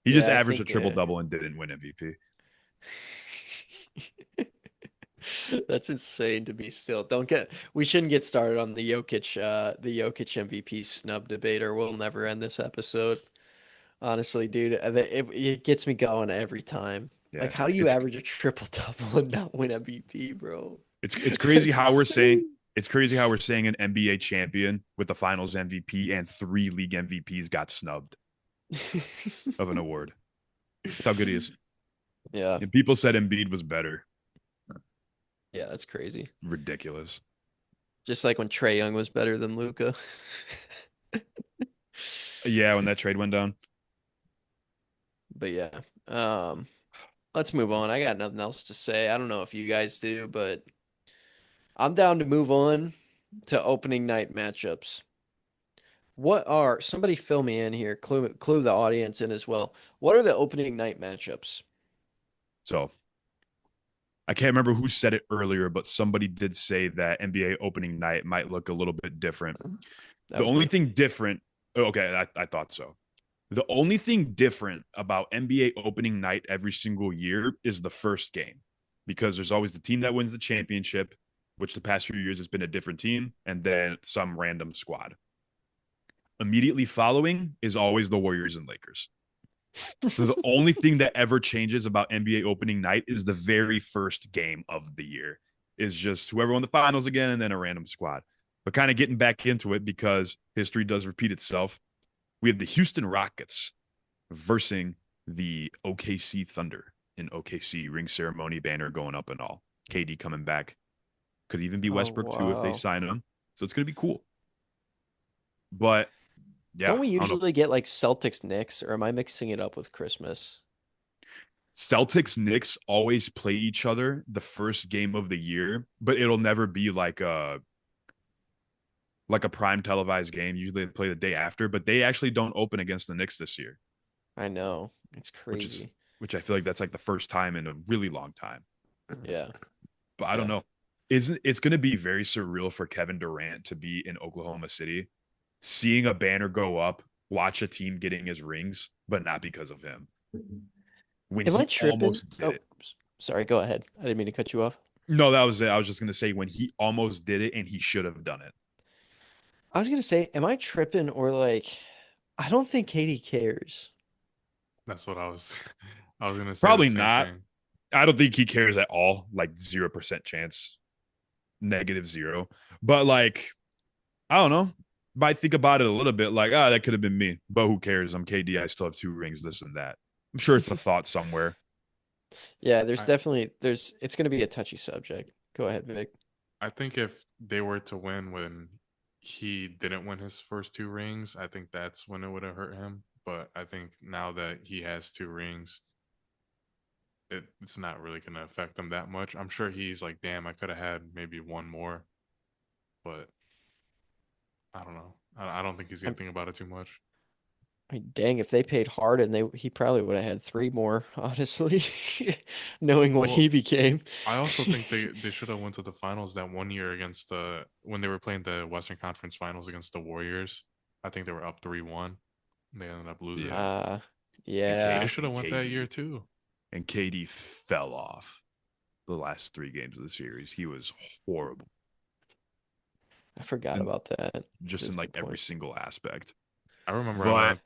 He just Yeah, I averaged a think triple double and didn't win MVP. that's insane to be still. Don't get we shouldn't get started on the Jokic MVP snub debate or we'll never end this episode. Honestly, dude, it gets me going every time. Like, Yeah, how do you average a triple double and not win MVP, bro? it's crazy That's how we're saying insane. it's crazy how we're saying an NBA champion with the Finals MVP and 3 league MVPs got snubbed of an award. That's how good he is. Yeah, And people said Embiid was better. yeah, that's crazy. Ridiculous. Just like when Trey Young was better than Luca. Yeah, when that trade went down. But yeah, um, let's move on. I got nothing else to say. I don't know if you guys do, but I'm down to move on to opening night matchups. What are somebody fill me in here, clue the audience in as well. What are the opening night matchups? So I can't remember who said it earlier, but somebody did say that NBA opening night might look a little bit different. That The was only me. thing different, okay, I thought so. The only thing different about NBA opening night every single year is the first game, because there's always the team that wins the championship, which the past few years has been a different team, and then some random squad. Immediately following is always the Warriors and Lakers. So the only thing that ever changes about NBA opening night is the very first game of the year. Is just whoever won the finals again and then a random squad. But kind of getting back into it, because history does repeat itself. We have the Houston Rockets versing the OKC Thunder in OKC, ring ceremony, banner going up and all. KD coming back. Could even be Oh Westbrook too if they wow. sign him. So it's going to be cool. But yeah, Don't we I don't know. usually get like Celtics Knicks, or am I mixing it up with Christmas? Celtics Knicks always play each other the first game of the year, but it'll never be like a prime televised game. Usually they play the day after, but they actually don't open against the Knicks this year, I know. It's which is crazy. which I feel like that's like the first time in a really long time. Yeah. But I don't Yeah. know. Isn't it's going to be very surreal for Kevin Durant to be in Oklahoma City, seeing a banner go up, watch a team getting his rings, but not because of him. When Am I he tripping? almost did Oh, it. sorry, go ahead. I didn't mean to cut you off. No, that was it. I was just going to say when he almost did it and he should have done it. I was gonna say, am I tripping or like I don't think Katie cares. That's what I was. I was gonna say the Probably same not. thing. I don't think he cares at all. Like 0% chance, -0. But like, I don't know. Might think about it a little bit. Like, that could have been me. But who cares? I'm KD. I still have 2 rings. This and that. I'm sure it's a thought somewhere. Yeah, there's I definitely there's it's gonna be a touchy subject. Go ahead, Vic. I think if they were to win when he didn't win his first 2 rings, I think that's when it would have hurt him. But I think now that he has 2 rings, it's not really gonna affect him that much. I'm sure he's like, damn, I could have had maybe one more, but I don't know. I don't think he's gonna I'm, think about it too much. I mean, dang, if they paid Harden, they he probably would have had three more, honestly, knowing what Well, he became. I also think they should have went to the finals that one year against the when they were playing the Western Conference Finals against the Warriors. I think they were up 3-1. They ended up losing. Yeah. Uh And They yeah, should have went that year KD too. and KD fell off the last 3 games of the series. He was horrible, I forgot and about that. just in That's a like good every point. single aspect. I remember I But wanted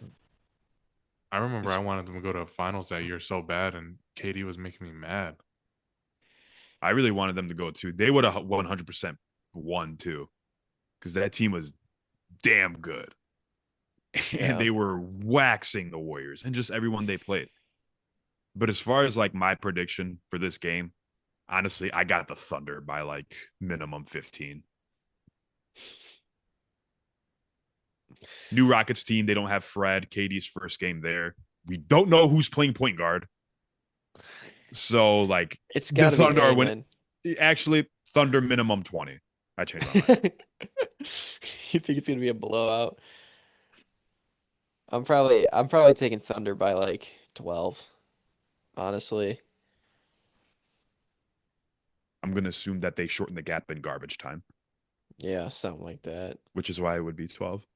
I remember I it's, wanted them to go to finals that year so bad, and KD was making me mad. I really wanted them to go too. They would have 100% won too, because that team was damn good. And Yeah. they were waxing the Warriors and just everyone they played. But as far as like my prediction for this game, honestly, I got the Thunder by like minimum 15. New Rockets team, they don't have Fred, KD's first game there. We don't know who's playing point guard. So like It's the got to be Thunder are A, when man. actually Thunder minimum 20. I changed my mind. You think it's gonna be a blowout? I'm probably taking Thunder by like 12, honestly. I'm going to assume that they shorten the gap in garbage time, Yeah, something like that. which is why it would be 12.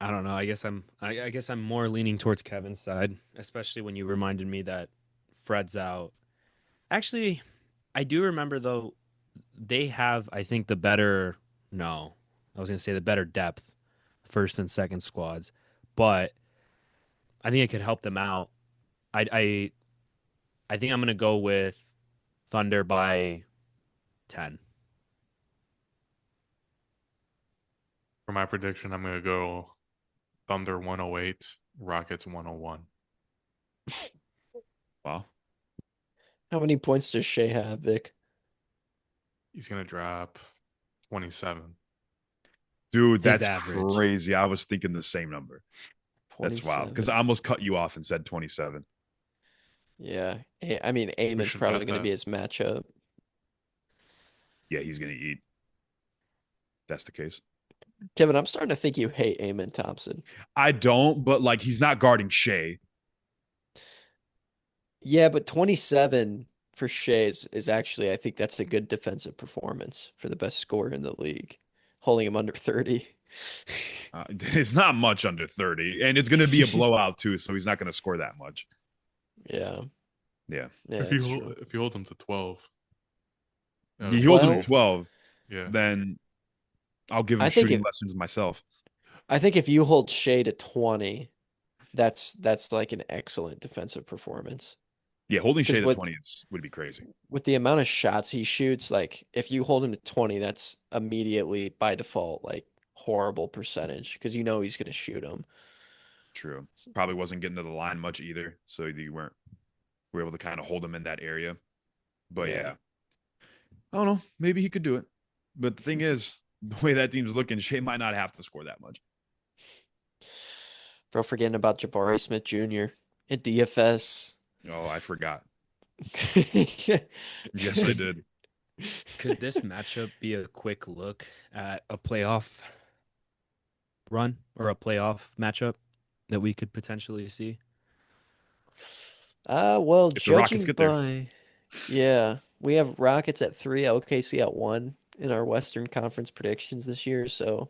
I don't know. I guess I'm more leaning towards Kevin's side, especially when you reminded me that Fred's out. Actually, I do remember though they have I think the better no. I was going to say the better depth first and second squads, but I think it could help them out. I I think I'm gonna go with Thunder by 10. For my prediction, I'm gonna go Thunder 108, Rockets 101. Wow. How many points does Shea have, Vic? He's gonna drop 27. Dude, His that's average. crazy. I was thinking the same number. That's wild because I 27. almost cut you off and said 27. Yeah. I mean, We Amon's should probably bet going to that. be his matchup. Yeah, he's going to eat. That's the case. Kevin, I'm starting to think you hate Amon Thompson. I don't, but like he's not guarding Shea. Yeah, but 27 for Shea is actually, I think that's a good defensive performance for the best scorer in the league, holding him under 30. It's not much under 30, and it's going to be a blowout too, so he's not going to score that much. Yeah. Yeah. Yeah, If that's you true. if you hold him to 12, You hold him to 12? 12, yeah. then I'll give him I think shooting if lessons myself. I think if you hold Shea to 20, that's like an excellent defensive performance. Yeah, holding Shea Because to 20 would be crazy. with the amount of shots he shoots, like if you hold him to 20, that's immediately by default like horrible percentage because you know he's going to shoot them. True. Probably wasn't getting to the line much either, so you were able to kind of hold him in that area. But Yeah. yeah, I don't know. Maybe he could do it. But the thing is, the way that team's looking, Shea might not have to score that much. Bro, forgetting about Jabari Smith Jr. at DFS. Oh, I forgot. Yes, I did. Could this matchup be a quick look at a playoff run or a playoff matchup that we could potentially see? Well, If the Rockets judging get there. by, yeah, we have Rockets at 3, OKC at 1 in our Western Conference predictions this year. So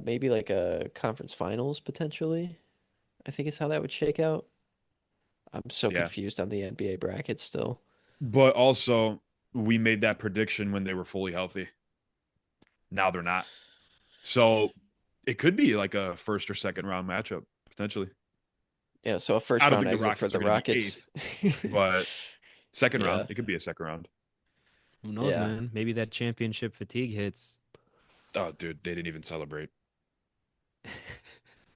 maybe like a conference finals potentially, I think is how that would shake out. I'm so Yeah. confused on the NBA bracket still. But also, we made that prediction when they were fully healthy. Now they're not. So it could be like a first or second round matchup, potentially. Yeah, so a first I don't round think the exit for Rockets are the going to be Rockets. eighth, but second round, Yeah, it could be a second round. Who knows, yeah. man? Maybe that championship fatigue hits. Oh, dude, they didn't even celebrate. They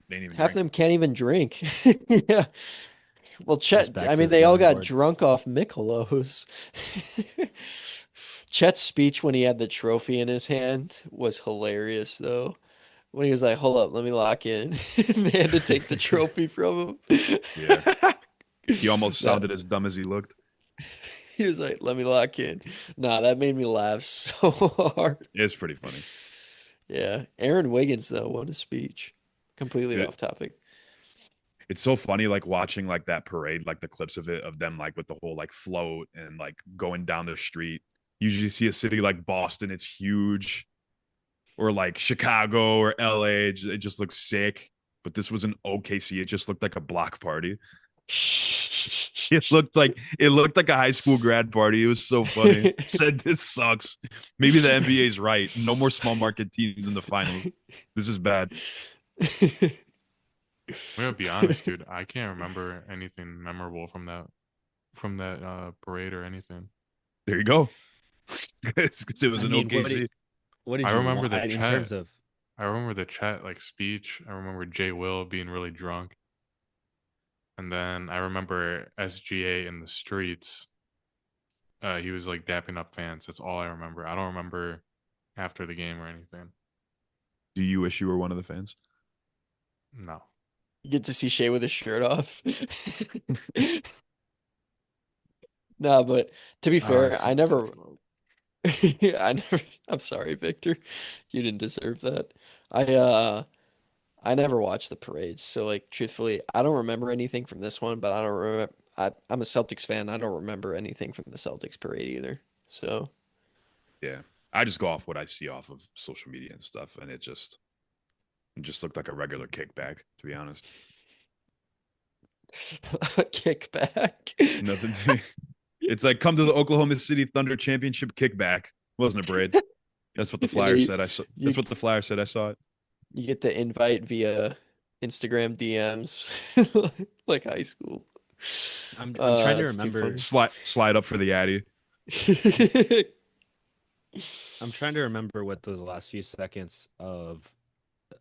didn't even Half of drink. them can't even drink. Yeah. Well, Just Chet, back I to mean, the they all drawing got board. drunk off Michelob's. Chet's speech when he had the trophy in his hand was hilarious, though. When he was like, "Hold up, let me lock in," and they had to take the trophy from him. Yeah. He almost That sounded as dumb as he looked. he was like, "Let me lock in." Nah, that made me laugh so hard. It's pretty funny. Yeah, Aaron Wiggins though, what a speech. Completely Dude, off topic. it's so funny, like watching like that parade, like the clips of it, of them like with the whole like float and like going down the street. Usually see a city like Boston, it's huge, or like Chicago or LA, it just looks sick. But this was an OKC, it just looked like a block party. It looked like a high school grad party. It was so funny. I said this sucks. Maybe the NBA is right. No more small market teams in the finals. This is bad. I'm gonna be honest, dude. I can't remember anything memorable from that parade or anything. There you go. Because it was I an mean, OKC. what did I you remember want the in terms chat. of? I remember the chat like speech. I remember Jay Will being really drunk, and then I remember SGA in the streets. He was like dapping up fans. That's all I remember. I don't remember after the game or anything. Do you wish you were one of the fans? No. You get to see Shea with his shirt off. No, but to be Oh, fair, I never I never I'm sorry, Victor. You didn't deserve that. I uh I never watched the parades, so like truthfully, I don't remember anything from this one, but I don't remember I'm a Celtics fan. I don't remember anything from the Celtics parade either. So, Yeah. I just go off what I see off of social media and stuff, and it just looked like a regular kickback, to be honest. kickback. Nothing to me. It's like come to the Oklahoma City Thunder championship kickback. Wasn't a parade. That's what the And flyer they said. I saw. you That's what the flyer said. I saw it. you get the invite via Instagram DMs like high school. I'm trying to That's too remember. Slide up for the Addy. funny. I'm trying to remember what those last few seconds of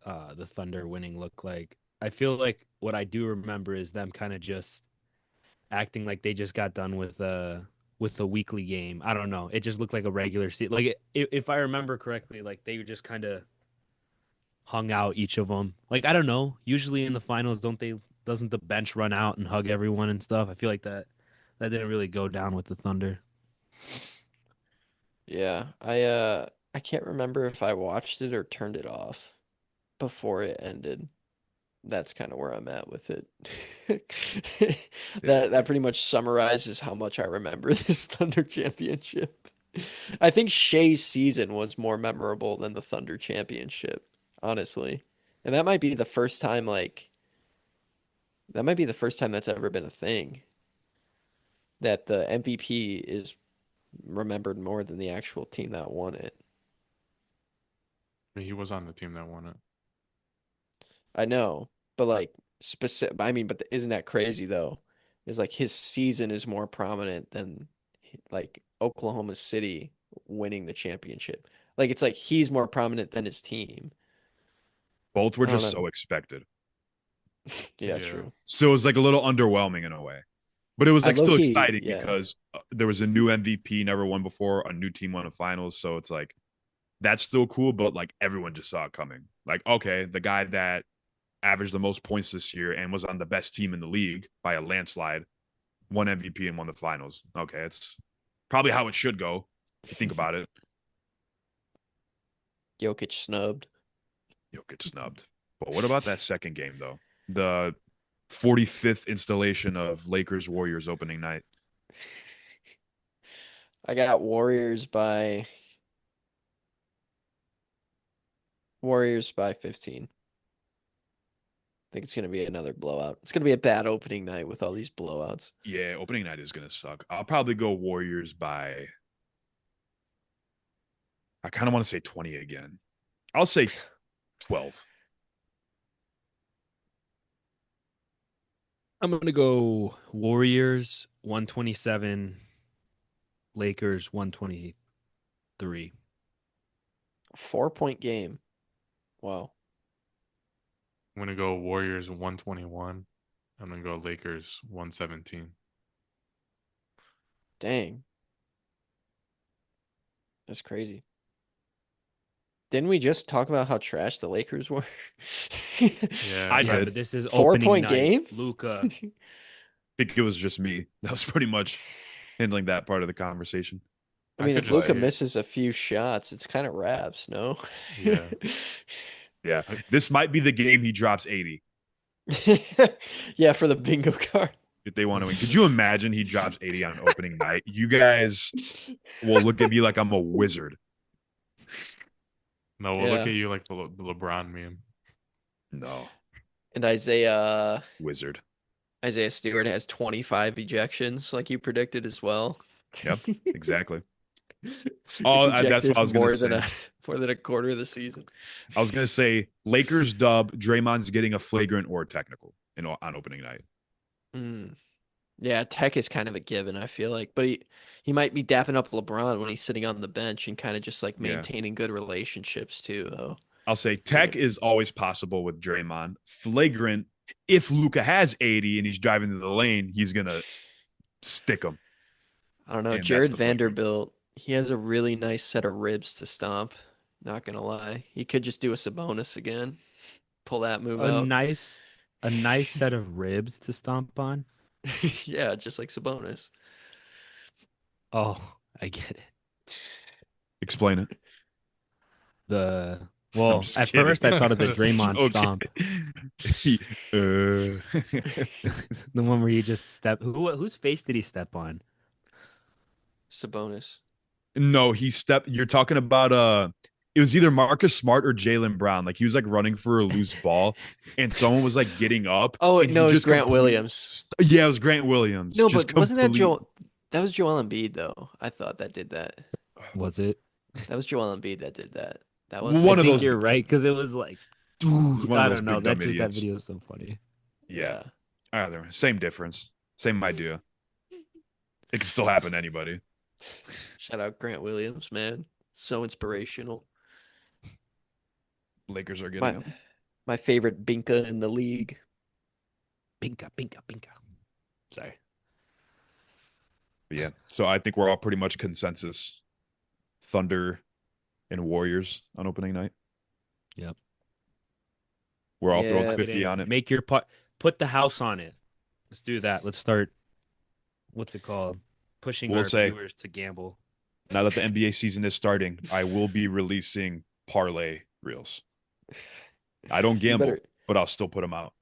the Thunder winning look like. I feel like what I do remember is them kind of just acting like they just got done with a weekly game. I don't know. It just looked like a regular season. Like if I remember correctly, like they just kind of hung out each of them. Like I don't know. Usually in the finals, doesn't the bench run out and hug everyone and stuff? I feel like that didn't really go down with the Thunder. Yeah, I can't remember if I watched it or turned it off before it ended. That's kind of where I'm at with it. That pretty much summarizes how much I remember this Thunder championship. I think Shea's season was more memorable than the Thunder championship, honestly. And that might be the first time that's ever been a thing that the MVP is remembered more than the actual team that won it. I mean, he was on the team that won it. I know, but like specific. I mean, but isn't that crazy though? Is like his season is more prominent than like Oklahoma City winning the championship. Like it's like he's more prominent than his team. Both were I don't just know. so expected. Yeah, Yeah. true. So it was like a little underwhelming in a way. But it was I like low still key, exciting yeah. because there was a new MVP, never won before, a new team won a finals. So it's like that's still cool, but like everyone just saw it coming. Like, okay, the guy that averaged the most points this year and was on the best team in the league by a landslide won MVP and won the finals. Okay, it's probably how it should go if you think about it. Jokic snubbed. Jokic snubbed. But what about that second game though? The 45th installation of Lakers Warriors opening night. I got Warriors by 15. I think it's gonna be another blowout. It's gonna be a bad opening night with all these blowouts. Yeah, opening night is gonna suck. I'll probably go Warriors by. I kind of want to say 20 again. I'll say 12. I'm gonna go Warriors 127, Lakers 123. 4-point game. Wow. I'm gonna go Warriors 121. I'm gonna go Lakers 117. Dang. That's crazy. Didn't we just talk about how trash the Lakers were? Yeah, I Yeah, did. but this is 4-point opening night. game? Luka. I think it was just me. That was pretty much handling that part of the conversation. I I mean, could if just Luka see it. misses a few shots, it's kind of wraps, no? Yeah. Yeah. This might be the game he drops 80 Yeah, for the bingo card. if they want to win. Could you imagine he drops 80 on opening night? You guys will look at me like I'm a wizard. No, we'll look Yeah. at you like the LeBron meme. No, And Isaiah wizard. Stewart has 25 ejections, like you predicted as well. Yep, exactly. He's Oh, that's ejected what I was gonna more say. than more than a quarter of the season. I was gonna say Lakers dub. Draymond's getting a flagrant or technical on opening night. Mm. Yeah, Tech is kind of a given, I feel like, but he might be dapping up LeBron when he's sitting on the bench and kind of just like Yeah. maintaining good relationships too, though. I'll say tech is always possible with Draymond. Flagrant, if Luka has 80 and he's driving to the lane, he's gonna stick him. I don't know. And that's Jared the flagrant. Vanderbilt, he has a really nice set of ribs to stomp. Not gonna lie, he could just do a Sabonis again, pull that move a out. nice set of ribs to stomp on. Yeah, just like Sabonis. Oh, I get it. Explain it. The I'm well, just at kidding. first I thought of the Just Draymond stomp, joking. the one where you just step. Whose face did he step on? Sabonis. No, he stepped. You're talking about it was either Marcus Smart or Jaylen Brown. Like he was like running for a loose ball, and someone was like getting up. Oh and no, he it's just Grant complete- Williams. Yeah, it was Grant Williams. No, Just but wasn't that complete- Joel? That was Joel Embiid though. I thought that did that. Was it? That was Joel Embiid that did that. That was One I of think those- you're right because it was like, One of I those don't know. big dumb That idiots. video is so funny. Yeah. Either same difference. Same idea. It can still happen to anybody. Shout out Grant Williams, man. So inspirational. Lakers are getting My him. my favorite Binka in the league. Binka, binka, binka. Sorry. But yeah. So I think we're all pretty much consensus. Thunder and Warriors on opening night. Yep. We're all throwing Yeah. 50 on it. Make your put the house on it. Let's do that. Let's start. What's it called? Pushing We'll our say- viewers to gamble. Now that the NBA season is starting, I will be releasing parlay reels. I don't gamble, but I'll still put them out.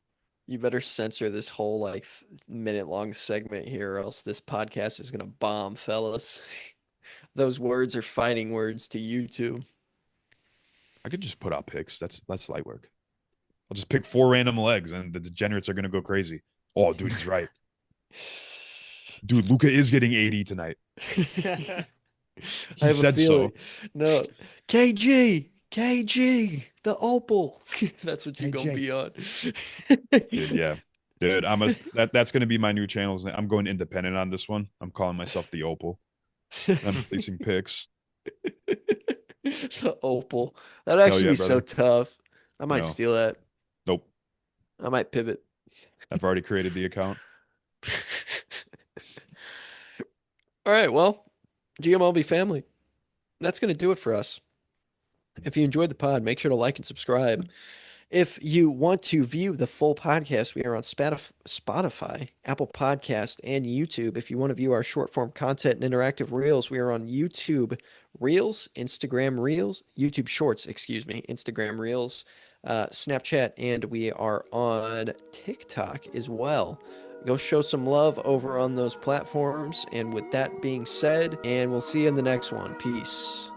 You better censor this whole like minute-long segment here, or else this podcast is gonna bomb, fellas. Those words are fighting words to YouTube. I could just put out picks. That's light work. I'll just pick 4 random legs, and the degenerates are gonna go crazy. Oh, dude, he's right. Dude, Luka is getting 80 tonight. I have said a feeling. so. No, KG, the Opal. That's what you're gonna KG. be on. Dude, yeah. Dude, that's gonna be my new channels. I'm going independent on this one. I'm calling myself the Opal. I'm releasing picks. The Opal. That'd actually yeah, be so brother. tough. I might No. steal that. Nope. I might pivot. I've already created the account. All right, well, GMLB family, that's going to do it for us. If you enjoyed the pod, make sure to like and subscribe. If you want to view the full podcast, we are on Spotify, Apple Podcast, and YouTube. If you want to view our short form content and interactive reels, we are on YouTube Reels, Instagram Reels, YouTube Shorts, Instagram Reels, Snapchat, and we are on TikTok as well. Go show some love over on those platforms. And with that being said, and we'll see you in the next one. Peace.